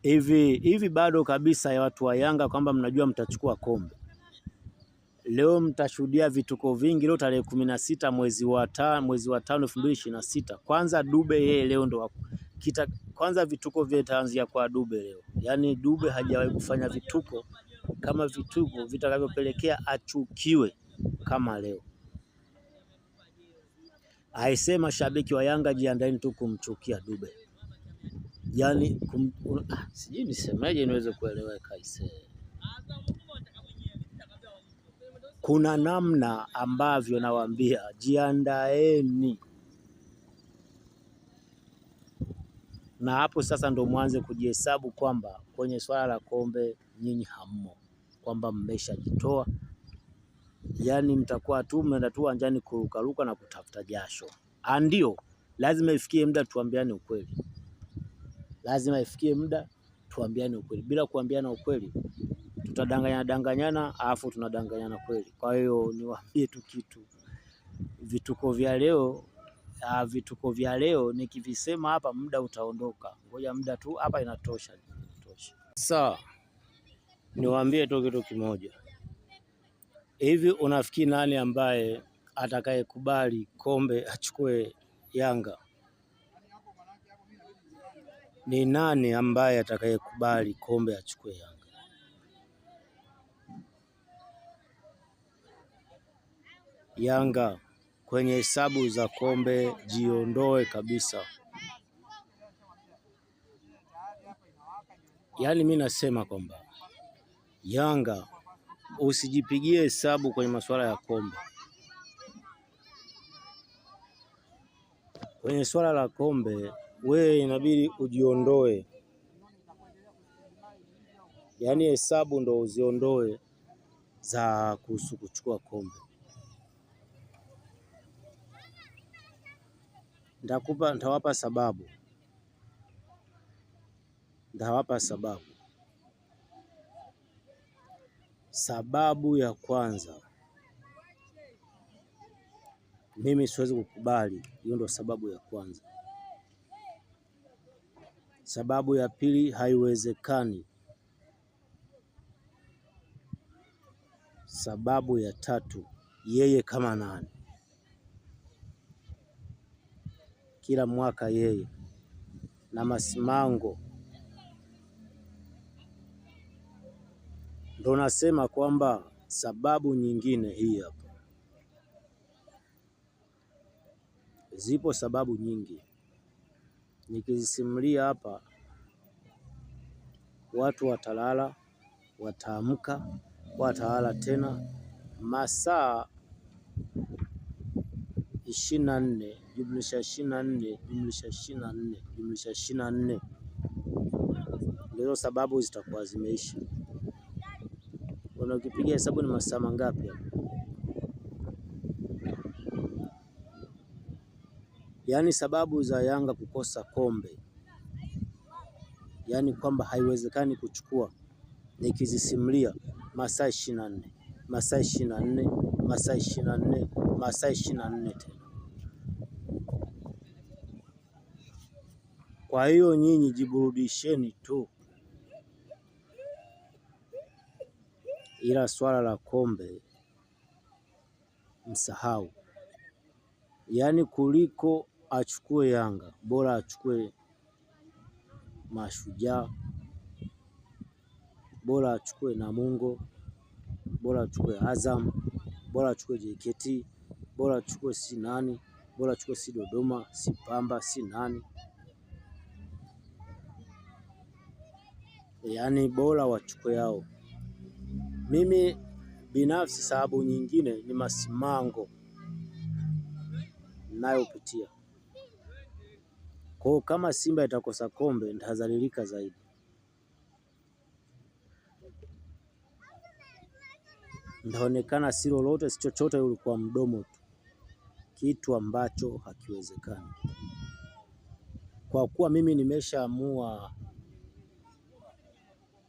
hivi bado kabisa ya watu wa Yanga kwamba mnajua mtachukua kombe. Leo mtashuhudia vituko vingi. Leo tarehe 16 mwezi wa 5 2026. Kwanza Dube yeye leo ndo kwanza vituko vitaanzia kwa Dube leo. Yaani Dube hajawahi kufanya vituko kama vituko vitakavyopelekea achukiwe kama leo. Aisema shabiki wa Yanga jiandaeni tu kumchukia Dube. Yaani sijui nisemeje niweze kueleweka ise. Kuna namna ambavyo nawaambia jiandaeni. Na hapo sasa ndo mwanze kujihesabu kwamba kwenye swala la kombe nyinyi hammo, kwamba mmeshajitoa. Yaani mtakuwa tu mnaenda tu uwanjani kurukaruka na kutafuta jasho. Ndio, lazima ifikie muda tuambiane ukweli. Lazima ifikie muda tuambiane ukweli. Bila kuambiana ukweli tutadanganyana alafu tunadanganyana kweli. Kwa hiyo niwaambie tu kitu. Vituko vya leo nikivisema hapa muda utaondoka. Ngoja muda tu hapa inatosha. Sawa. Niwaambie tu kitu kimoja. Hivi unafikiri nani ambaye atakayekubali kombe achukue Yanga? Ni nani ambaye atakayekubali kombe achukue Yanga? Yanga kwenye hesabu za kombe jiondoe kabisa. Yaani mimi nasema kwamba Yanga usijipigie hesabu kwenye masuala ya kombe. Kwenye swala la kombe wewe inabidi ujiondoe. Yaani hesabu ndo uziondoe za kuhusu kuchukua kombe. Nitawapa sababu. Sababu ya kwanza, mimi siwezi kukubali. Hiyo ndo sababu ya kwanza. Sababu ya pili, haiwezekani. Sababu ya tatu, yeye kama nani? Kila mwaka yeye na masimango. Ndo nasema kwamba sababu nyingine hii hapa. Zipo sababu nyingi. Nikizisimulia hapa watu watalala, wataamka, watalala tena. Masaa 24 jumlisha 24 jumlisha 24 jumlisha 24. Ndio sababu zitakuwa zimeisha. Ukipiga hesabu ni masaa mangapi hapo? Yaani sababu za Yanga kukosa kombe, yaani kwamba haiwezekani kuchukua, nikizisimulia masaa 24 masaa 24 masaa 24 masaa 24 tena. Kwa hiyo nyinyi jiburudisheni tu, ila swala la kombe msahau. Yaani kuliko achukue Yanga, bora achukue Mashujaa, bora achukue Namungo, bora achukue Azam, bora achukue JKT, bora achukue si nani, bora achukue si Dodoma, si Pamba, si nani. Yaani bora wachukue yao. Mimi binafsi sababu nyingine ni masimango nayopitia. Kwa kama Simba itakosa kombe nitadhalilika zaidi. Ndaonekana si lolote si chochote, ulikuwa mdomo tu, kitu ambacho hakiwezekani. Kwa kuwa mimi nimeshaamua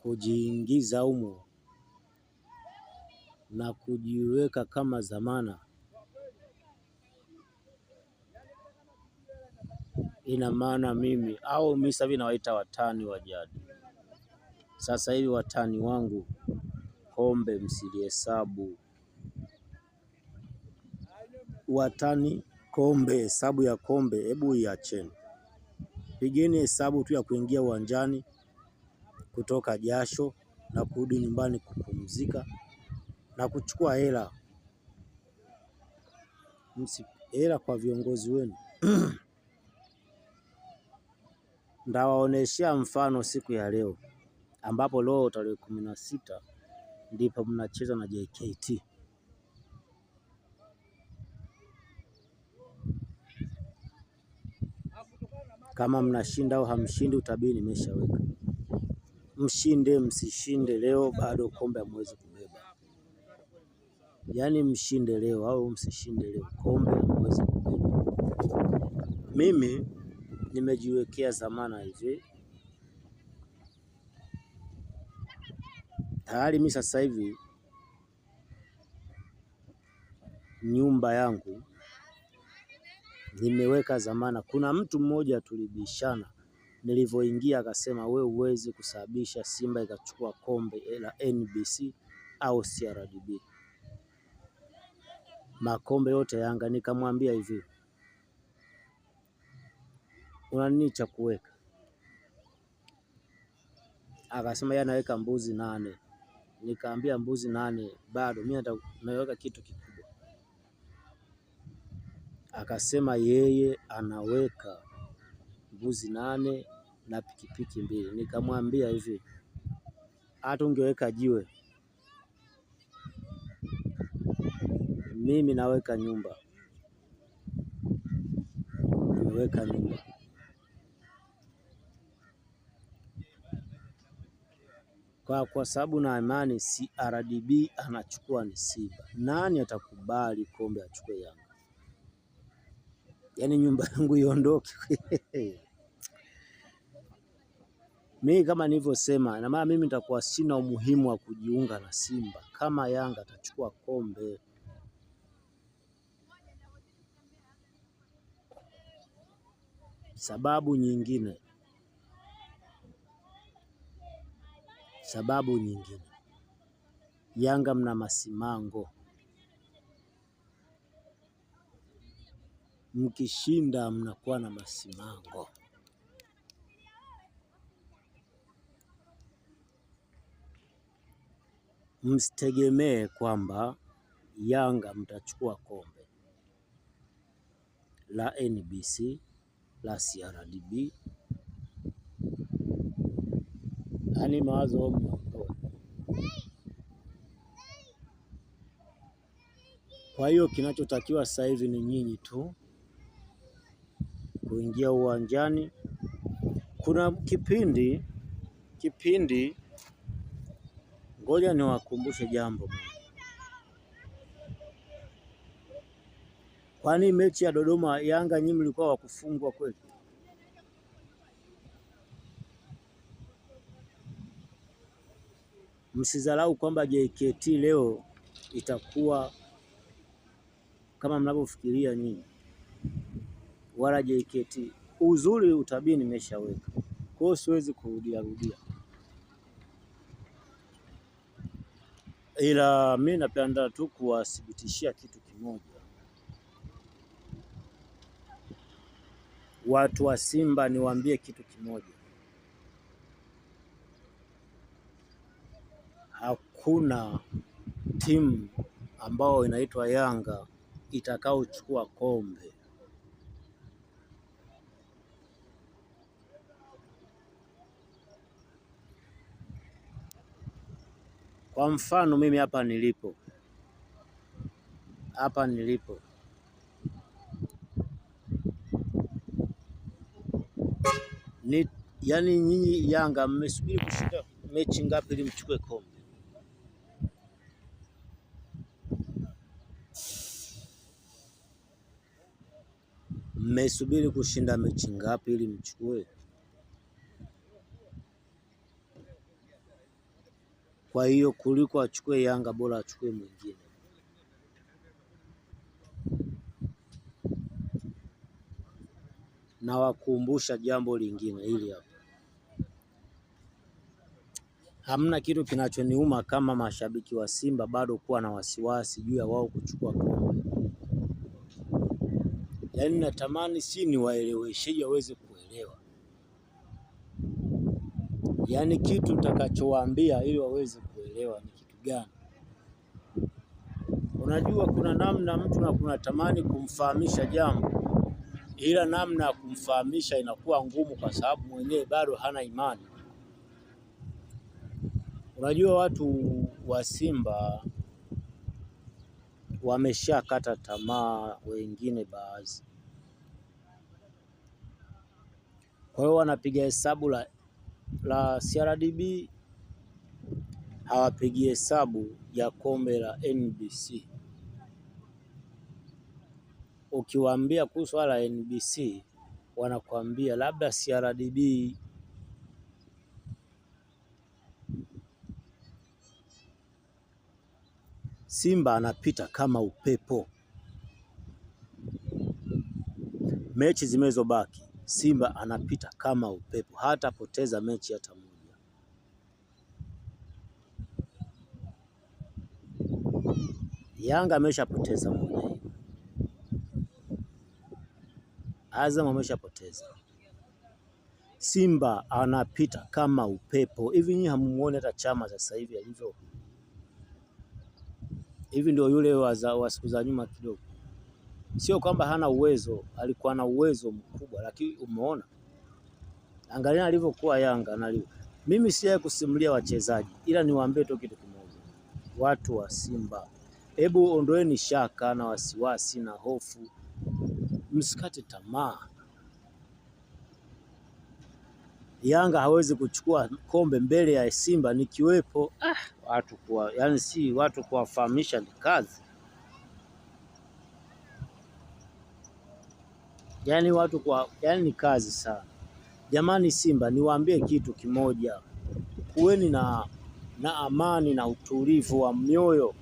kujiingiza humo na kujiweka kama zamana, ina maana mimi sasa nawaita watani wa jadi. Sasa hivi watani wangu, kombe msilihesabu. Watani kombe, hesabu ya kombe hebu iacheni. Pigeni hesabu tu ya kuingia uwanjani, kutoka jasho na kurudi nyumbani kupumzika na kuchukua hela. Hela kwa viongozi wenu. Ndawaoneshea mfano siku ya leo, ambapo leo tarehe 16 ndipo mnacheza na JKT. Kama mnashinda au hamshindi, utabiri nimeshaweka. Mshinde msishinde, leo bado kombe hamwezi kubeba. Yaani mshinde leo au msishinde leo, kombe hamwezi kubeba. Mimi nimejiwekea dhamana hivi. Tayari mimi sasa hivi nyumba yangu nimeweka dhamana. Kuna mtu mmoja tulibishana nilivyoingia, akasema wewe huwezi kusababisha Simba ikachukua kombe la NBC au CRDB, makombe yote Yanga. Nikamwambia hivi, una nini cha kuweka? Akasema yeye anaweka mbuzi 8. Nikaambia mbuzi 8 bado, mimi naweka kitu kikubwa. Akasema yeye anaweka mbuzi 8 na pikipiki 2. Nikamwambia hivi, hata ungeweka jiwe, mimi naweka nyumba. Nimeweka nyumba kwa sababu na imani CRDB anachukua ni Simba. Nani atakubali kombe achukue Yanga? Yaani nyumba yangu iondoke? Mimi kama nilivyosema, na maana mimi nitakuwa sina umuhimu wa kujiunga na Simba kama Yanga atachukua kombe. Sababu nyingine, Yanga mna masimango. Mkishinda mnakuwa na masimango. Msitegemee kwamba Yanga mtachukua kombe la NBC, la CRDB. Yaani mawazo mnaondoa. Kwa hiyo kinachotakiwa sasa hivi ni nyinyi tu kuingia uwanjani. Kuna kipindi, ngoja niwakumbushe jambo. Kwani mechi ya Dodoma Yanga nyinyi mlikuwa wa kufungwa kweli? Msidharau kwamba JKT leo itakuwa kama mnavyofikiria nyinyi, wala JKT. Uzuri utabiri nimeshaweka, kwa hiyo siwezi kurudia, ila mimi napenda tu kuwathibitishia kitu kimoja. Watu wa Simba, niwaambie kitu kimoja, hakuna timu ambao inaitwa Yanga itakaochukua kombe. Kwa mfano mimi hapa nilipo yaani nyinyi Yanga mmesubiri kushinda mechi ngapi ili mchukue kombe? Mmesubiri kushinda mechi ngapi ili mchukue? Kwa hiyo kuliko achukue Yanga, bora achukue mwingine. Na wakumbusha jambo lingine hili hapa, Hamna kitu kinachoniuma kama mashabiki wa Simba bado kuwa na wasiwasi juu ya wao kuchukua kombe. Yaani natamani si niwaeleweshe waweze kuelewa, yaani kitu nitakachowaambia ili waweze kuelewa ni kitu gani. Unajua kuna namna mtu na kunatamani kumfahamisha jambo, ila namna ya kumfahamisha inakuwa ngumu kwa sababu mwenyewe bado hana imani. Unajua watu wa Simba wameshakata tamaa, wengine baadhi. Kwa hiyo wanapiga hesabu la CRDB, hawapigi hesabu ya kombe la NBC. Ukiwaambia kuhusu swala la NBC wanakuambia labda CRDB. Simba anapita kama upepo. Mechi zimezobaki Simba anapita kama upepo, hatapoteza mechi hata moja. Yanga ameshapoteza moja hiyo. Azam ameshapoteza. Simba anapita kama upepo. Hivi nyinyi hamuone hata Chama sasa hivi alivyo? Hivi ndio yule wa siku za nyuma kidogo. Sio kwamba hana uwezo, alikuwa na uwezo mkubwa, lakini umeona, angalia alivyokuwa Yanga na mimi siye kusimulia wachezaji, ila niwaambie tu kitu kimoja. Watu wa Simba, hebu ondoeni shaka na wasiwasi na hofu, msikate tamaa. Yanga hawezi kuchukua kombe mbele ya Simba nikiwepo. Watu kwa, yani si watu kuwafahamisha ni kazi. Yani watu kwa, yani ni kazi sana. Jamani Simba, niwaambie kitu kimoja. Kuweni na amani na utulivu wa mioyo.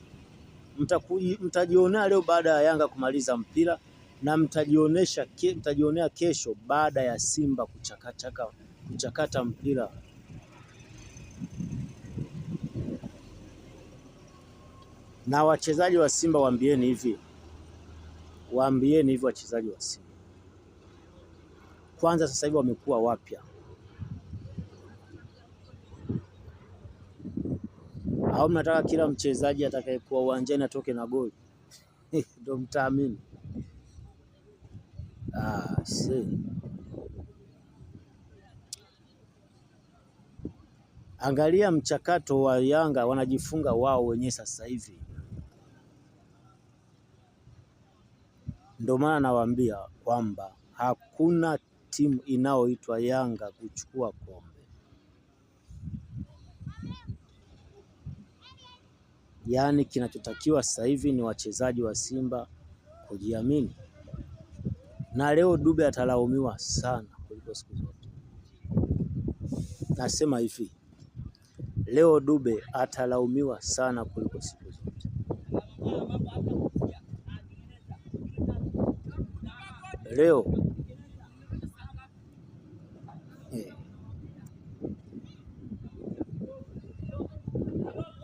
Mtajionea leo baada ya Yanga kumaliza mpira, na mtajionea kesho baada ya Simba kuchakata mpira. Na wachezaji wa Simba waambieni hivi wachezaji wa Simba. Kwanza sasa hivi wamekuwa wapya. Au mnataka kila mchezaji atakayekuwa uwanjani atoke na goli? Ndio mtaamini? Angalia mchakato wa Yanga, wanajifunga wao wenyewe sasa hivi. Ndio maana nawaambia kwamba hakuna timu inayoitwa Yanga kuchukua kombe. Yaani kinachotakiwa sasa hivi ni wachezaji wa Simba kujiamini. Na leo Dube atalaumiwa sana kuliko siku zote. Nasema hivi, leo Dube atalaumiwa sana kuliko siku zote. Leo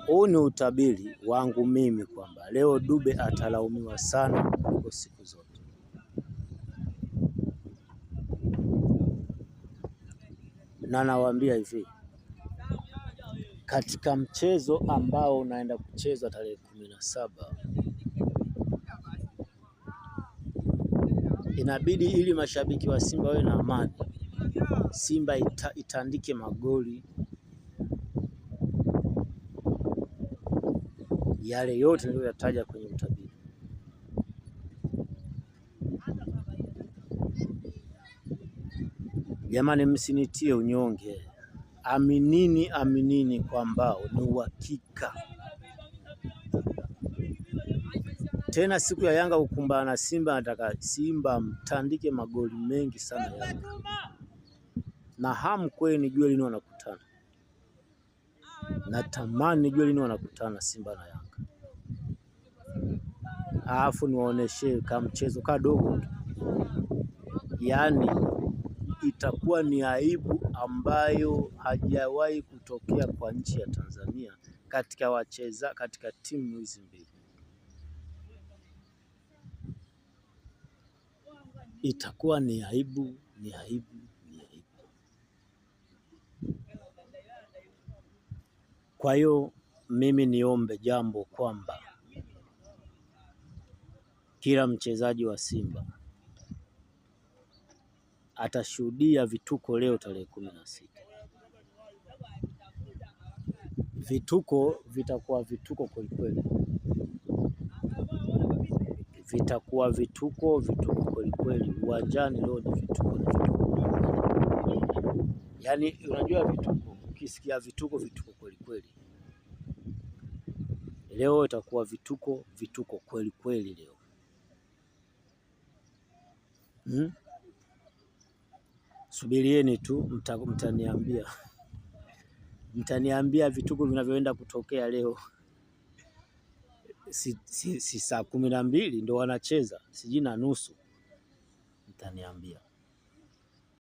huu ni utabiri wangu mimi kwamba leo Dube atalaumiwa sana kuliko siku zote. Na nawaambia hivi, katika mchezo ambao unaenda kuchezwa tarehe 17, inabidi ili mashabiki wa Simba wawe na amani, Simba itandike magoli yale yote niliyoyataja kwenye utabiri. Jamani, msinitie unyonge. Aminini kwamba ni uhakika. Tena siku ya Yanga kukumbana na Simba, nataka Simba mtandike magoli mengi sana Yanga. Na hamu kweli nijue lini wanakutana. Natamani nijue lini wanakutana Simba na Yanga. Alafu niwaoneshe kama mchezo kadogo. Yaani itakuwa ni aibu ambayo hajawahi kutokea kwa nchi ya Tanzania katika timu hizi mbili. Itakuwa ni aibu, ni aibu, ni aibu. Kwa hiyo mimi niombe jambo kwamba kila mchezaji wa Simba atashuhudia vituko leo tarehe 16. Vituko vitakuwa vituko kwelikweli, vitakuwa vituko kwelikweli. Uwanjani leo ni vituko. Yaani unajua vituko, ukisikia vituko kwelikweli, leo itakuwa vituko kwelikweli leo. Subirieni tu, mtaniambia vituko vinavyoenda kutokea leo. Si saa 12 ndo wanacheza, sijui na nusu, mtaniambia.